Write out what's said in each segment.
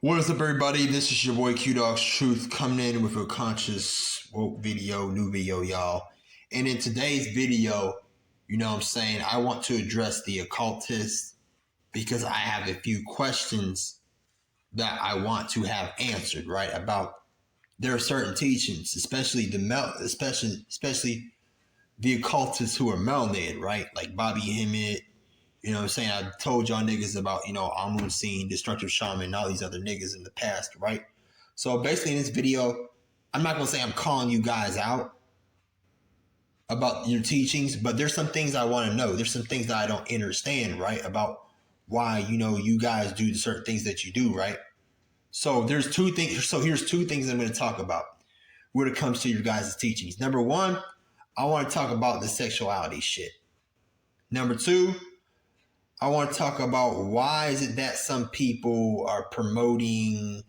What is up, everybody? This is your boy Q Dog's Truth coming in with a conscious woke video, new video, y'all. And in today's video, you know what I'm saying, I want to address the occultist because I have a few questions that I want to have answered, right? About there are certain teachings, especially the occultists who are melanated, right? Like Bobby Hemmett. You know what I'm saying? I told y'all niggas about, Amun Seen, Destructive Shaman, and all these other niggas in the past, right? So basically in this video, I'm not going to say I'm calling you guys out about your teachings, but there's some things I want to know. There's some things that I don't understand, right? About why, you guys do the certain things that you do, right? So there's two things. So here's two things I'm going to talk about when it comes to your guys' teachings. Number one, I want to talk about the sexuality shit. Number two, I want to talk about why is it that some people are promoting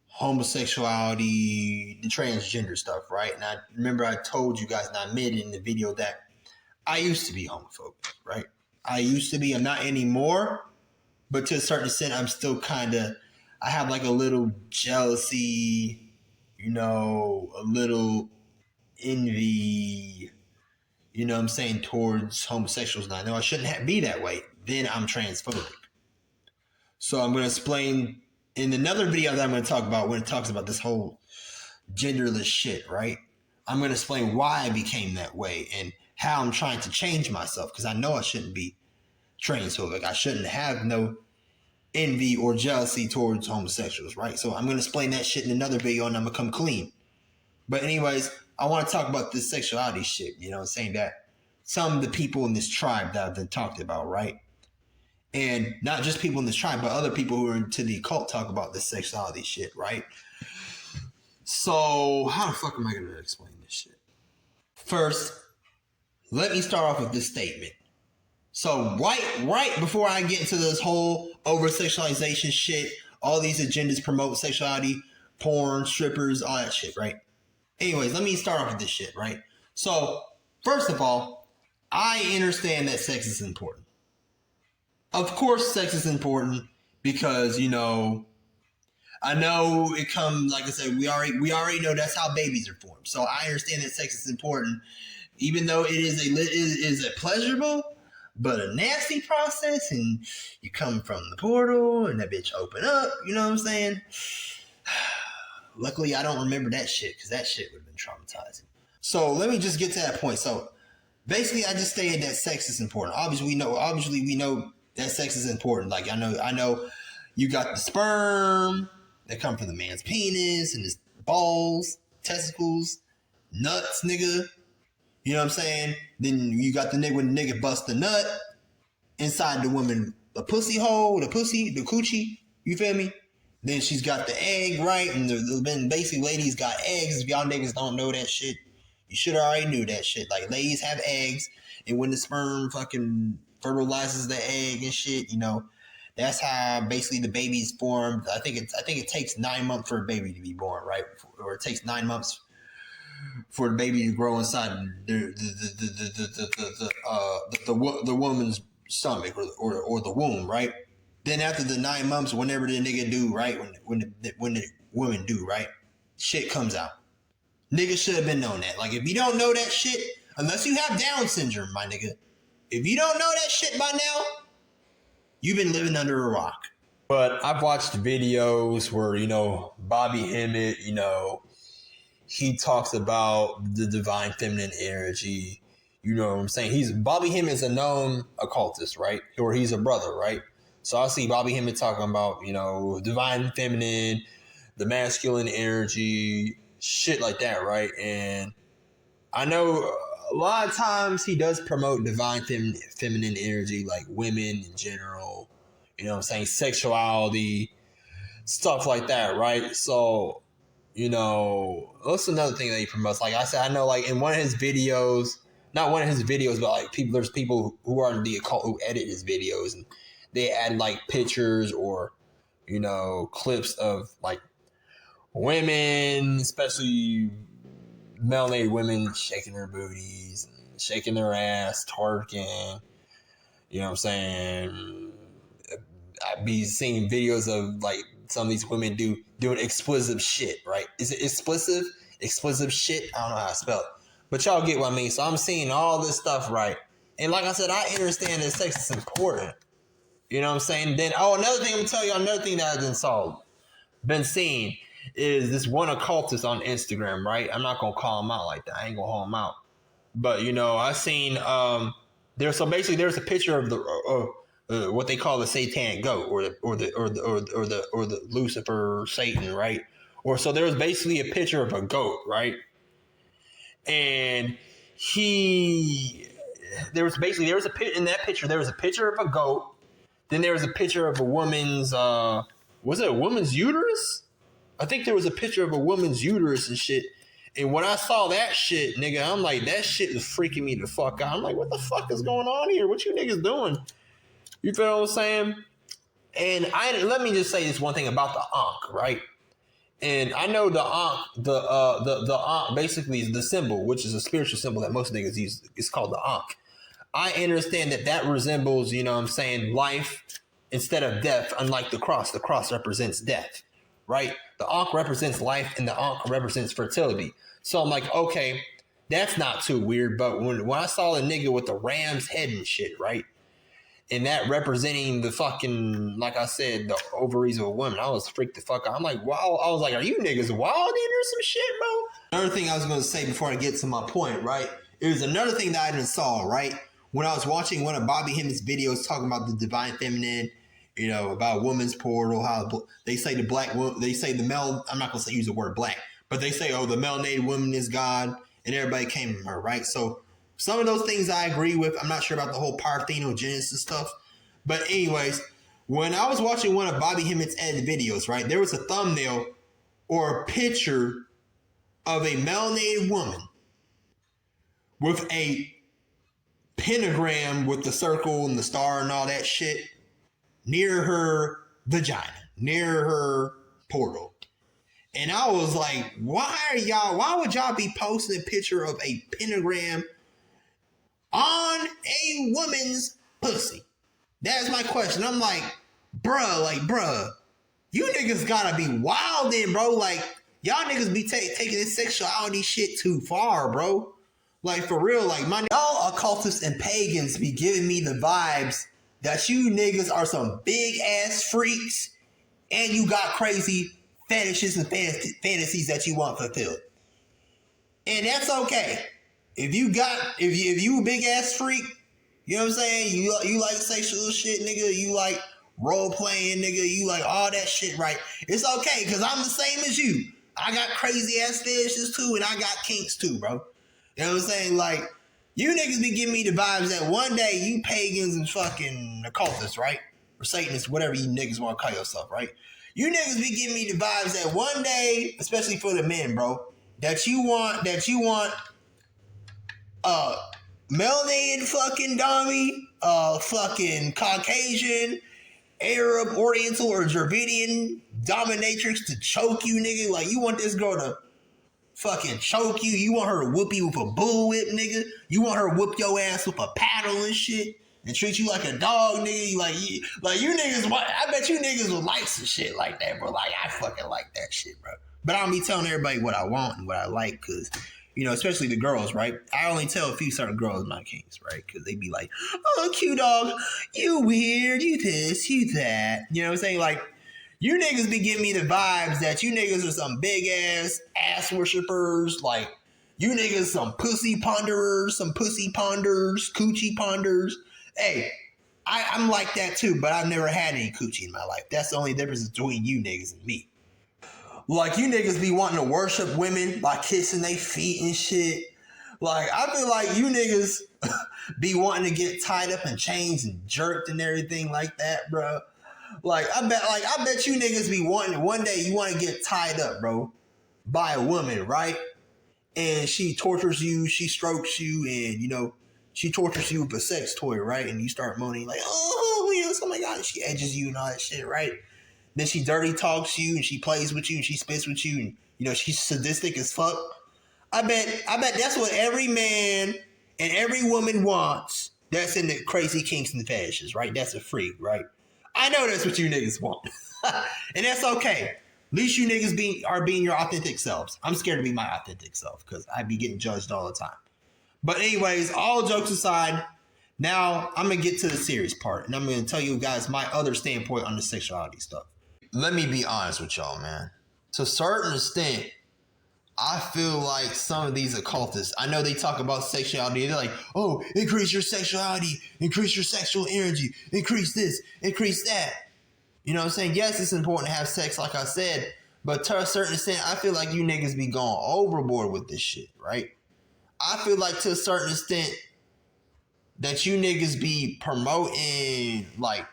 homosexuality, the transgender stuff, right? And I remember I told you guys, and I admitted in the video that I used to be homophobic, right? I used to be, I'm not anymore, but to a certain extent, I'm still I have like a little jealousy, a little envy, towards homosexuals. Now, I know I shouldn't be that way. Then I'm transphobic. So I'm going to explain in another video that I'm going to talk about when it talks about this whole genderless shit, right? I'm going to explain why I became that way and how I'm trying to change myself because I know I shouldn't be transphobic. I shouldn't have no envy or jealousy towards homosexuals, right? So I'm going to explain that shit in another video and I'm going to come clean. But anyways, I want to talk about this sexuality shit, saying that some of the people in this tribe that I've been talked about, right? And not just people in this tribe, but other people who are into the occult talk about this sexuality shit, right? So how the fuck am I going to explain this shit? First, let me start off with this statement. So right before I get into this whole over-sexualization shit, all these agendas promote sexuality, porn, strippers, all that shit, right? Anyways, let me start off with this shit, right? So, first of all, I understand that sex is important. Of course, sex is important because, I know it comes, like I said, we already know that's how babies are formed. So I understand that sex is important, even though it is a pleasurable, but a nasty process, and you come from the portal, and that bitch open up, you know what I'm saying? Luckily, I don't remember that shit because that shit would have been traumatizing. So let me just get to that point. So basically, I just stated that sex is important. Obviously, we know that sex is important. Like I know, you got the sperm that come from the man's penis and his balls, testicles, nuts, nigga. You know what I'm saying? Then you got the nigga when the nigga bust the nut inside the woman, the pussy hole, the coochie. You feel me? Then she's got the egg, right? And then basically ladies got eggs. If y'all niggas don't know that shit, you should already knew that shit. Like ladies have eggs, and when the sperm fucking fertilizes the egg and shit, that's how basically the baby's formed. I think it takes 9 months for a baby to be born, right? Or it takes 9 months for the baby to grow inside the woman's stomach or the womb, right? Then after the 9 months, whenever the nigga do, right, when the women do, right, shit comes out. Niggas should have been known that. Like, if you don't know that shit, unless you have Down syndrome, my nigga, if you don't know that shit by now, you've been living under a rock. But I've watched videos where, Bobby Hemmett, he talks about the divine feminine energy. You know what I'm saying? Bobby Hemmett is a known occultist, right? Or he's a brother, right? So I see Bobby Hemmett talking about, divine feminine, the masculine energy, shit like that, right? And I know a lot of times he does promote divine feminine energy, like women in general, sexuality, stuff like that, right? So, that's another thing that he promotes. Like I said, I know like in one of his videos, not one of his videos, but like there's people who are in the occult who edit his videos and they add like pictures or, clips of like women, especially melanated women, shaking their booties, and shaking their ass, twerking, I be seeing videos of like some of these women doing explicit shit, right? Is it explicit? Explicit shit? I don't know how to spell it. But y'all get what I mean. So I'm seeing all this stuff, right? And like I said, I understand that sex is important. You know what I'm saying? Then, another thing I'm gonna tell you, another thing that I've been seeing is this one occultist on Instagram, right? I'm not gonna call him out like that. I ain't gonna call him out. But I seen there's a picture of the what they call the satanic goat or the Lucifer Satan, right? Or so there was basically a picture of a goat, right? And there was a in that picture there was a picture of a goat. Then there was a picture of a woman's was it a woman's uterus? I think there was a picture of a woman's uterus and shit. And when I saw that shit, nigga, I'm like, that shit is freaking me the fuck out. I'm like, what the fuck is going on here? What you niggas doing? You feel what I'm saying? And let me just say this one thing about the Ankh, right? And I know the Ankh, the Ankh basically is the symbol, which is a spiritual symbol that most niggas use. It's called the Ankh. I understand that resembles, life instead of death, unlike the cross. The cross represents death, right? The Ankh represents life and the Ankh represents fertility. So I'm like, okay, that's not too weird. But when I saw the nigga with the ram's head and shit, right? And that representing the fucking, like I said, the ovaries of a woman, I was freaked the fuck out. I'm like, wow. I was like, are you niggas wild or some shit, bro? Another thing I was going to say before I get to my point, right? It was another thing that I didn't saw, right? When I was watching one of Bobby Hemmings' videos talking about the divine feminine, about woman's portal, how they say the male, I'm not going to use the word black, but they say, the melanated woman is God, and everybody came from her, right? So some of those things I agree with. I'm not sure about the whole parthenogenesis stuff. But anyways, when I was watching one of Bobby Hemmings' edited videos, right, there was a thumbnail or a picture of a melanated woman with a pentagram with the circle and the star and all that shit near her vagina, near her portal. And I was like, why would y'all be posting a picture of a pentagram on a woman's pussy? That's my question. I'm like, bruh, you niggas gotta be wild then, bro. Like, y'all niggas be taking this sexuality shit too far, bro. Like, for real, like, y'all occultists and pagans be giving me the vibes that you niggas are some big ass freaks and you got crazy fetishes and fantasies that you want fulfilled. And that's okay. If you a big ass freak, you know what I'm saying? You like sexual shit, nigga. You like role playing, nigga. You like all that shit, right? It's okay, because I'm the same as you. I got crazy ass fetishes too, and I got kinks too, bro. You know what I'm saying? Like, you niggas be giving me the vibes that one day you pagans and fucking occultists, right? Or Satanists, whatever you niggas want to call yourself, right? You niggas be giving me the vibes that one day, especially for the men, bro, that you want melanated fucking dummy, fucking Caucasian, Arab, Oriental, or Dravidian dominatrix to choke you, nigga. Like, you want this girl to fucking choke you. You want her to whoop you with a bullwhip, nigga. You want her to whoop your ass with a paddle and shit and treat you like a dog, nigga. Like you niggas, I bet you niggas would like some shit like that, bro. Like, I fucking like that shit, bro. But I don't be telling everybody what I want and what I like, because, especially the girls, right? I only tell a few certain girls my kinks, right? Because they be like, oh, cute dog, you weird, you this, you that. You know what I'm saying? Like, you niggas be giving me the vibes that you niggas are some big ass worshippers. Like, you niggas some pussy ponderers, coochie ponders. Hey, I'm like that too, but I've never had any coochie in my life. That's the only difference between you niggas and me. Like, you niggas be wanting to worship women by kissing their feet and shit. Like, I feel like you niggas be wanting to get tied up in chains and jerked and everything like that, bro. Like, I bet you niggas be wanting, one day you want to get tied up, bro, by a woman, right? And she tortures you, she strokes you, and, she tortures you with a sex toy, right? And you start moaning like, oh, yes, oh my God. And she edges you and all that shit, right? Then she dirty talks you and she plays with you and she spits with you and, she's sadistic as fuck. I bet that's what every man and every woman wants that's in the crazy kinks and fetishes, right? That's a freak, right? I know that's what you niggas want. And that's okay. At least you niggas are being your authentic selves. I'm scared to be my authentic self because I be getting judged all the time. But anyways, all jokes aside, now I'm going to get to the serious part. And I'm going to tell you guys my other standpoint on the sexuality stuff. Let me be honest with y'all, man. To a certain extent, I feel like some of these occultists, I know they talk about sexuality. They're like, oh, increase your sexuality, increase your sexual energy, increase this, increase that. You know what I'm saying? Yes, it's important to have sex, like I said, but to a certain extent, I feel like you niggas be going overboard with this shit, right? I feel like to a certain extent that you niggas be promoting, like,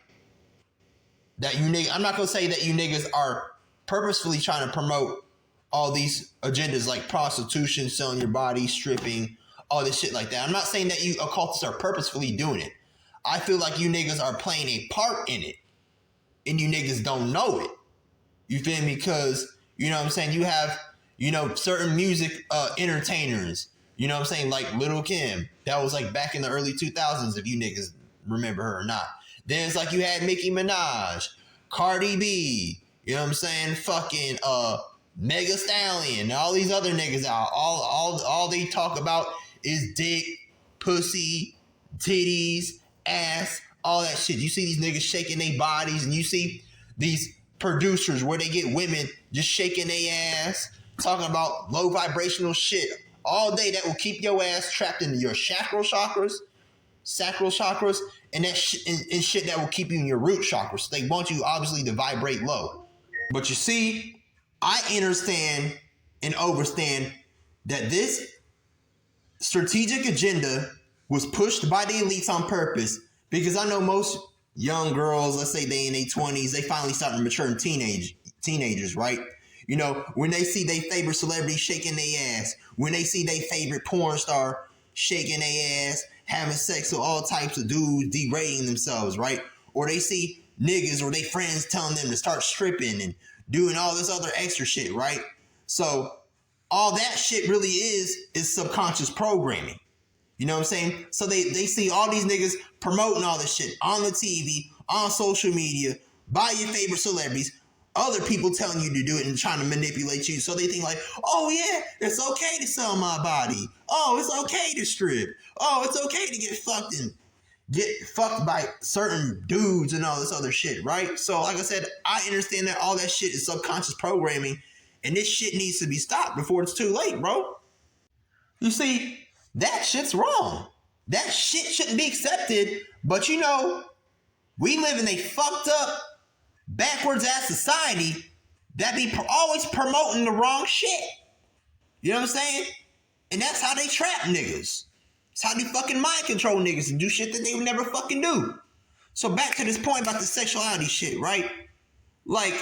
that you niggas, I'm not going to say that you niggas are purposefully trying to promote all these agendas like prostitution, selling your body, stripping, all this shit like that. I'm not saying that you occultists are purposefully doing it. I feel like you niggas are playing a part in it. And you niggas don't know it. You feel me? Because, you know what I'm saying, you have, you know, certain music entertainers, you know what I'm saying, like Lil' Kim. That was like back in the early 2000s, if you niggas remember her or not. Then it's like you had Nicki Minaj, Cardi B, you know what I'm saying, fucking Mega Stallion, and all these other niggas out. All they talk about is dick, pussy, titties, ass, all that shit. You see these niggas shaking their bodies, and you see these producers where they get women just shaking their ass, talking about low vibrational shit all day that will keep your ass trapped into your sacral chakras, and that and shit that will keep you in your root chakras. So they want you obviously to vibrate low. But you see, I understand and overstand that this strategic agenda was pushed by the elites on purpose. Because I know most young girls, let's say they in their 20s, they finally starting to mature in teenagers, right? You know, when they see their favorite celebrity shaking their ass, when they see their favorite porn star shaking their ass, having sex with all types of dudes, degrading themselves, right? Or they see niggas or they friends telling them to start stripping and doing all this other extra shit, right? So all that shit really is subconscious programming. You know what I'm saying? So they see all these niggas promoting all this shit on the TV, on social media, by your favorite celebrities, other people telling you to do it and trying to manipulate you. So they think like, oh yeah, it's okay to sell my body. Oh, it's okay to strip. Oh, it's okay to get fucked by certain dudes and all this other shit, right? So like I said, I understand that all that shit is subconscious programming, and this shit needs to be stopped before it's too late, bro. You see, that shit's wrong. That shit shouldn't be accepted. But you know, we live in a fucked up, backwards ass society that be always promoting the wrong shit. You know what I'm saying? And that's how they trap niggas. It's how they fucking mind control niggas and do shit that they would never fucking do. So back to this point about the sexuality shit, right? Like,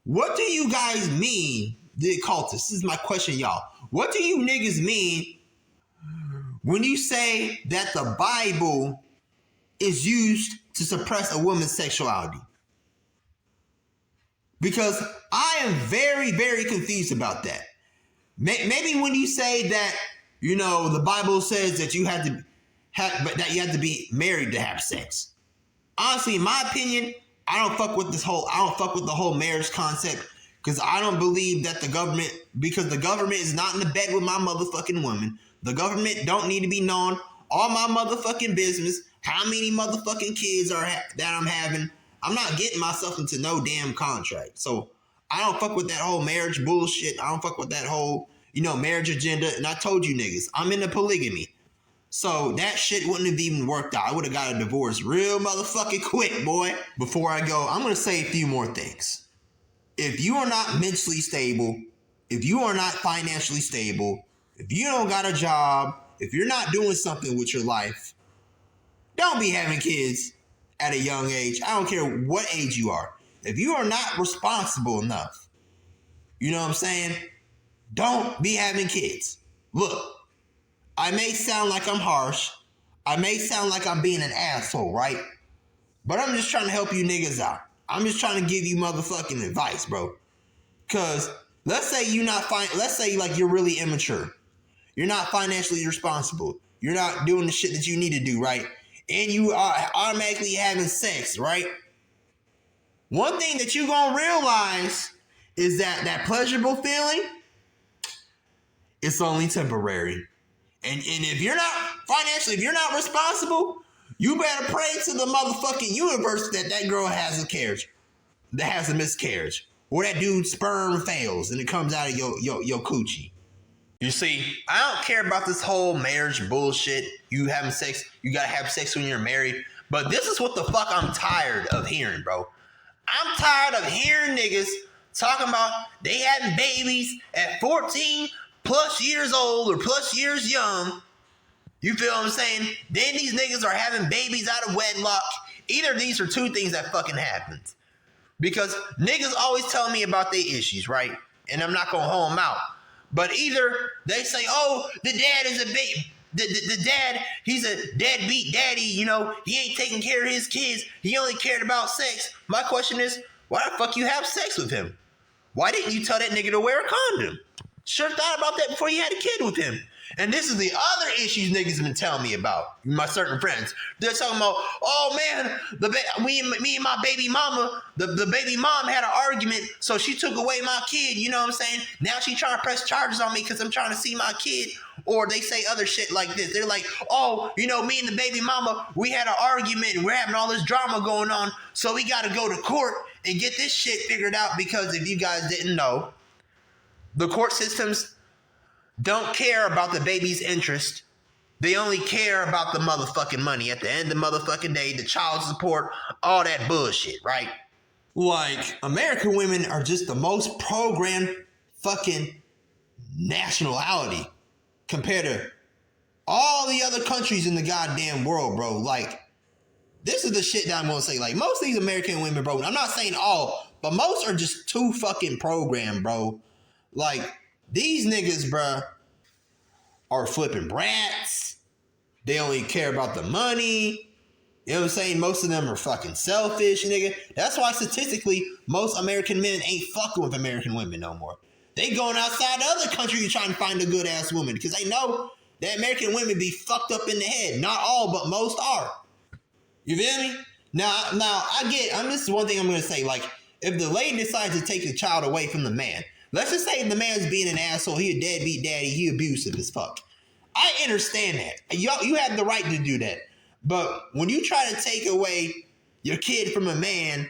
what do you guys mean, the occultists? This is my question, y'all. What do you niggas mean when you say that the Bible is used to suppress a woman's sexuality? Because I am very, very confused about that. Maybe when you say that, you know, the Bible says that you have to be married to have sex. Honestly, in my opinion, I don't fuck with the whole marriage concept, because I don't believe that the government is not in the bed with my motherfucking woman. The government don't need to be knowing all my motherfucking business, how many motherfucking kids that I'm having. I'm not getting myself into no damn contract. So I don't fuck with that whole marriage bullshit. I don't fuck with that whole, you know, marriage agenda. And I told you niggas, I'm into polygamy. So that shit wouldn't have even worked out. I would have got a divorce real motherfucking quick, boy. Before I go, I'm going to say a few more things. If you are not mentally stable, if you are not financially stable, if you don't got a job, if you're not doing something with your life, don't be having kids at a young age. I don't care what age you are. If you are not responsible enough, you know what I'm saying? Don't be having kids. Look, I may sound like I'm harsh. I may sound like I'm being an asshole, right? But I'm just trying to help you niggas out. I'm just trying to give you motherfucking advice, bro. Cause let's say like you're really immature. You're not financially responsible. You're not doing the shit that you need to do, right? And you are automatically having sex, right? one thing that you gonna realize is that pleasurable feeling, it's only temporary. And if you're not financially, if you're not responsible, you better pray to the motherfucking universe that girl has a carriage, that has a miscarriage, or that dude's sperm fails and it comes out of your coochie. You see, I don't care about this whole marriage bullshit. You having sex, you gotta have sex when you're married. But this is what the fuck I'm tired of hearing, bro. I'm tired of hearing niggas talking about they having babies at 14 plus years old or plus years young. You feel what I'm saying? Then these niggas are having babies out of wedlock. Either of these are two things that fucking happens. Because niggas always tell me about their issues, right? And I'm not gonna hold them out. But either they say, oh, the dad is a baby. The dad, he's a deadbeat daddy, you know, he ain't taking care of his kids. He only cared about sex. My question is, why the fuck you have sex with him? Why didn't you tell that nigga to wear a condom? Should have thought about that before you had a kid with him. And this is the other issues niggas have been telling me about, my certain friends. They're talking about, oh man, me and my baby mama, the baby mom had an argument, so she took away my kid, you know what I'm saying? Now she trying to press charges on me because I'm trying to see my kid. Or they say other shit like this. They're like, oh, you know, me and the baby mama, we had an argument and we're having all this drama going on, so we got to go to court and get this shit figured out, because if you guys didn't know, the court systems don't care about the baby's interest. They only care about the motherfucking money. At the end of the motherfucking day, the child support, all that bullshit, right? Like, American women are just the most programmed fucking nationality compared to all the other countries in the goddamn world, bro. Like, this is the shit that I'm gonna say. Like, most of these American women, bro, I'm not saying all, but most are just too fucking programmed, bro. Like, these niggas, bruh, are flipping brats. They only care about the money. You know what I'm saying? Most of them are fucking selfish, nigga. That's why statistically, most American men ain't fucking with American women no more. They going outside the other country trying to find a good ass woman, because they know that American women be fucked up in the head. Not all, but most are. You feel me? Now, this is one thing I'm gonna say. Like, if the lady decides to take the child away from the man, let's just say the man's being an asshole, he a deadbeat daddy, he abusive as fuck. I understand that. You have the right to do that. But when you try to take away your kid from a man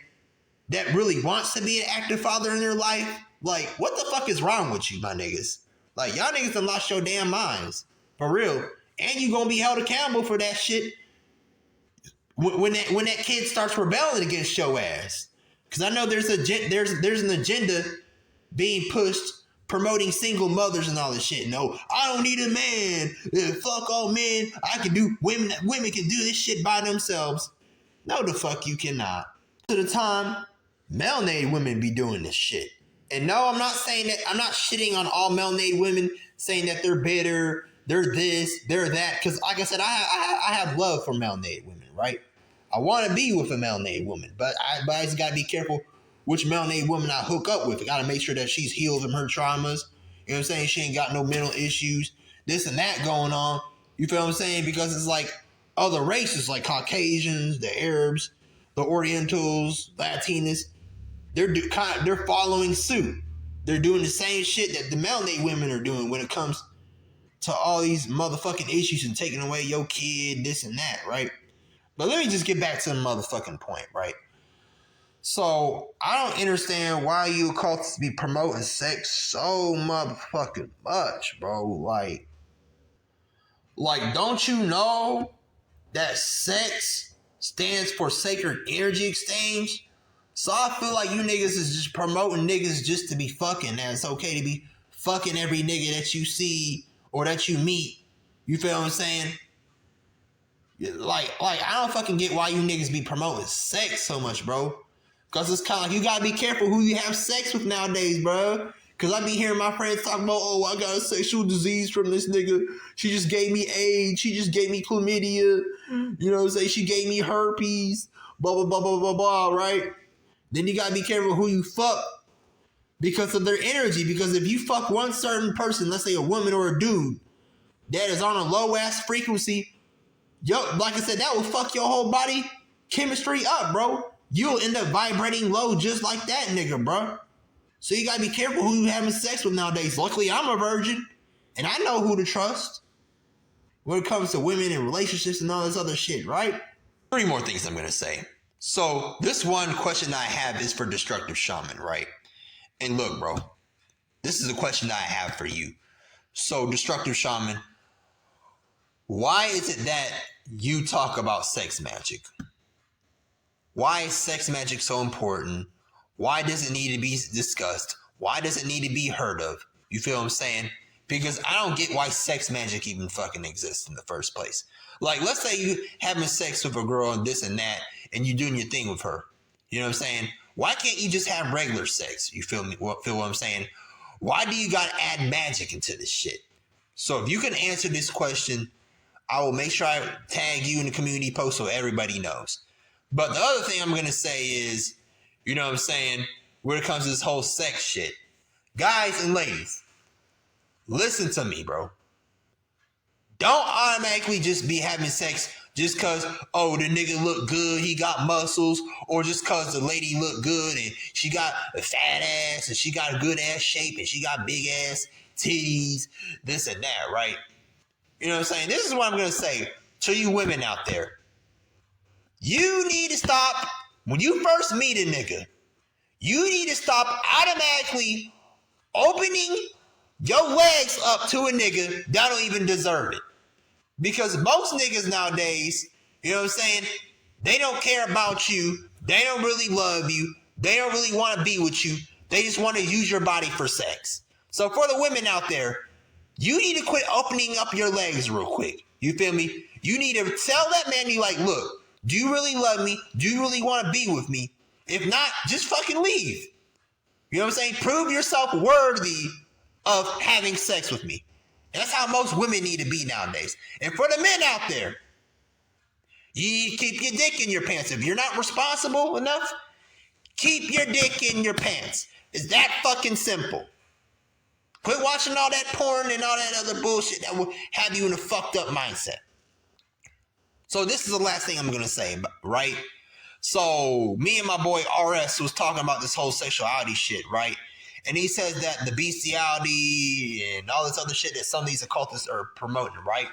that really wants to be an active father in their life, like, what the fuck is wrong with you, my niggas? Like, y'all niggas done lost your damn minds. For real. And you gonna be held accountable for that shit when that kid starts rebelling against your ass. Because I know there's an agenda being pushed promoting single mothers and all this shit. No, I don't need a man. Fuck all men. I can do women can do this shit by themselves. No, the fuck you cannot. To the time, melanated women be doing this shit. And no, I'm not saying that, I'm not shitting on all melanated women, saying that they're bitter, they're this, they're that. Because like I said, I have love for melanated women, right? I want to be with a melanated woman, but I just got to be careful which melanated woman I hook up with. I got to make sure that she's healed from her traumas. You know what I'm saying? She ain't got no mental issues, this and that going on. You feel what I'm saying? Because it's like other races, like Caucasians, the Arabs, the Orientals, Latinas, they're following suit. They're doing the same shit that the melanated women are doing when it comes to all these motherfucking issues and taking away your kid, this and that, right? But let me just get back to the motherfucking point, right? So, I don't understand why you occultists be promoting sex so motherfucking much, bro. Like, don't you know that sex stands for sacred energy exchange? So I feel like you niggas is just promoting niggas just to be fucking. That it's okay to be fucking every nigga that you see or that you meet. You feel what I'm saying? Like I don't fucking get why you niggas be promoting sex so much, bro. Because it's kind of like you gotta be careful who you have sex with nowadays, bro. Because I be hearing my friends talk about, oh, I got a sexual disease from this nigga. She just gave me AIDS. She just gave me chlamydia. You know what I'm saying? She gave me herpes. Blah, blah, blah, blah, blah, blah, right? Then you gotta be careful who you fuck because of their energy. Because if you fuck one certain person, let's say a woman or a dude, that is on a low-ass frequency, yo, like I said, that will fuck your whole body chemistry up, bro. you'll end up vibrating low just like that nigga, bro. So you gotta be careful who you having sex with nowadays. Luckily, I'm a virgin, and I know who to trust when it comes to women and relationships and all this other shit, right? 3 more things I'm gonna say. So this one question I have is for Destructive Shaman, right? And look, bro, this is a question that I have for you. So Destructive Shaman, why is it that you talk about sex magic? Why is sex magic so important? Why does it need to be discussed? Why does it need to be heard of? You feel what I'm saying? Because I don't get why sex magic even fucking exists in the first place. Like, let's say you having sex with a girl and this and that, and you doing your thing with her. You know what I'm saying? Why can't you just have regular sex? You feel me? Feel what I'm saying? Why do you gotta add magic into this shit? So if you can answer this question, I will make sure I tag you in the community post so everybody knows. But the other thing I'm going to say is, you know what I'm saying, when it comes to this whole sex shit, guys and ladies, listen to me, bro. Don't automatically just be having sex just because, oh, the nigga look good, he got muscles, or just because the lady look good and she got a fat ass and she got a good ass shape and she got big ass titties, this and that, right? You know what I'm saying? This is what I'm going to say to you women out there. You need to stop, when you first meet a nigga, you need to stop automatically opening your legs up to a nigga that don't even deserve it. Because most niggas nowadays, you know what I'm saying, they don't care about you. They don't really love you. They don't really want to be with you. They just want to use your body for sex. So for the women out there, you need to quit opening up your legs real quick. You feel me? You need to tell that man, you like, look, do you really love me? Do you really want to be with me? If not, just fucking leave. You know what I'm saying? Prove yourself worthy of having sex with me. And that's how most women need to be nowadays. And for the men out there, you keep your dick in your pants. If you're not responsible enough, keep your dick in your pants. It's that fucking simple. Quit watching all that porn and all that other bullshit that will have you in a fucked up mindset. So this is the last thing I'm going to say, right? So me and my boy RS was talking about this whole sexuality shit, right? And he says that the bestiality and all this other shit that some of these occultists are promoting, right,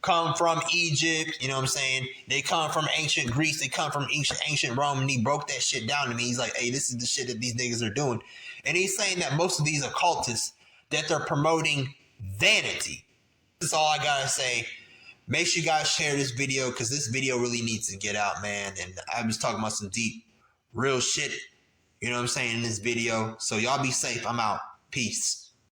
come from Egypt, you know what I'm saying? They come from ancient Greece. They come from ancient Rome. And he broke that shit down to me. He's like, hey, this is the shit that these niggas are doing. And he's saying that most of these occultists, that they're promoting vanity. That's all I gotta say. Make sure you guys share this video because this video really needs to get out, man. And I was talking about some deep, real shit, you know what I'm saying, in this video. So y'all be safe. I'm out. Peace.